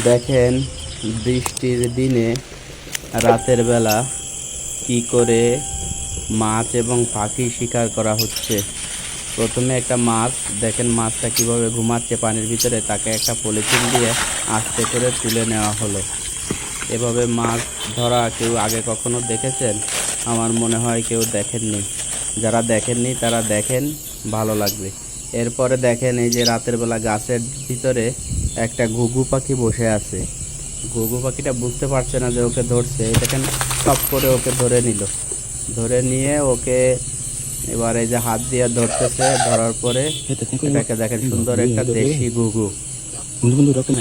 দেখেন বৃষ্টির দিনে রাতের বেলা কি করে মাছ এবং পাখি শিকার করা হচ্ছে। প্রথমে একটা মাছ দেখেন, মাছটা কিভাবে ঘুমাচ্ছে পানির ভিতরে, তাকে একটা পলিথিন দিয়ে আস্তে করে তুলে নেওয়া হলো। এভাবে মাছ ধরা কেউ আগে কখনো দেখেছেন? আমার মনে হয় কেউ দেখেননি। যারা দেখেননি তারা দেখেন, ভালো লাগবে। এরপরে দেখেন এই যে রাতের বেলা গাছের ভিতরে একটা ঘুঘু পাখি বসে আছে। ঘুঘু পাখিটা বুঝতে পারছে না যে ওকে ধরছে, এই দেখেন টপ করে ওকে ধরে নিল। ধরে নিয়ে ওকে এবার এই যে হাত দিয়ে ধরতেছে। ধরার পরে এটাকে দেখেন সুন্দর একটা দেশি ঘুঘু।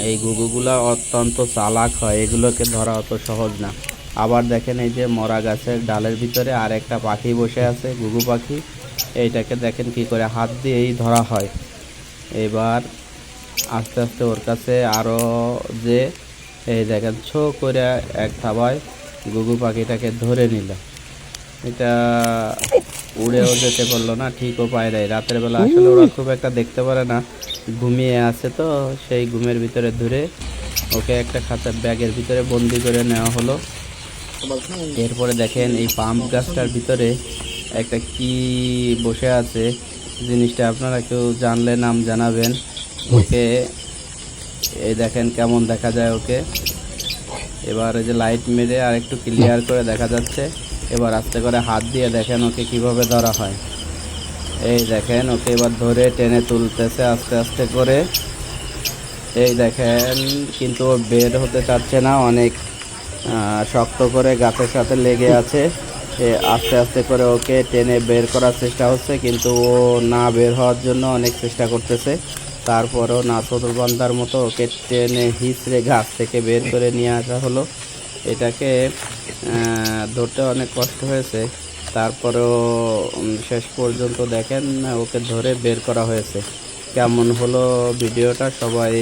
এই ঘুঘুগুলা অত্যন্ত চালাক হয়, এগুলোকে ধরা অত সহজ না। আবার দেখেন এই যে মরা গাছের ডালের ভিতরে আর একটা পাখি বসে আছে, ঘুঘু পাখি। এইটাকে দেখেন কি করে হাত দিয়েই ধরা হয়। এবার আস্তে আস্তে ওর কাছে আরও যে এই দেখেন ছো করে এক থাবায় ঘুঘু পাখিটাকে ধরে নিল। এটা উড়েও যেতে পারলো না, ঠিকও পায় নাই। রাতের বেলা আসলে ওরা খুব একটা দেখতে পারে না, ঘুমিয়ে আছে তো, সেই ঘুমের ভিতরে ধরে ওকে একটা খাঁচার ব্যাগের ভিতরে বন্দি করে নেওয়া হলো। এরপরে দেখেন এই পাম্প গাছটার ভিতরে একটা কি বসে আছে, জিনিসটা আপনারা কেউ জানলে নাম জানাবেন। ওকে এই দেখেন কেমন দেখা যায় ওকে। এবার এই যে লাইট মেরে আর একটু ক্লিয়ার করে দেখা যাচ্ছে। এবার আস্তে করে হাত দিয়ে দেখেন ওকে কিভাবে ধরা হয়। এই দেখেন ওকে এবার ধরে টেনে তুলতেছে আস্তে আস্তে করে। এই দেখেন কিন্তু ও বের হতে চাচ্ছে না, অনেক শক্ত করে গাছের সাথে লেগে আছে। আস্তে আস্তে করে ওকে টেনে বের করার চেষ্টা হচ্ছে, কিন্তু ও না বের হওয়ার জন্য অনেক চেষ্টা করতেছে। তারপরও নাছোড়বান্দার মতো ওকে টেনে হিঁচড়ে গাছ থেকে বের করে নিয়ে আসা হলো। এটাকে ধরতে অনেক কষ্ট হয়েছে, তারপরেও শেষ পর্যন্ত দেখেন ওকে ধরে বের করা হয়েছে। কেমন হলো ভিডিওটা সবাই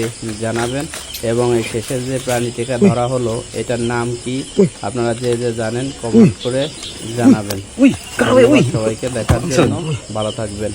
জানাবেন। এবং এই শেষের যে প্রাণীটিকে ধরা হলো এটার নাম কি আপনারা যে যে জানেন কমেন্ট করে জানাবেন। ধন্যবাদ সবাইকে দেখার জন্য, ভালো থাকবেন।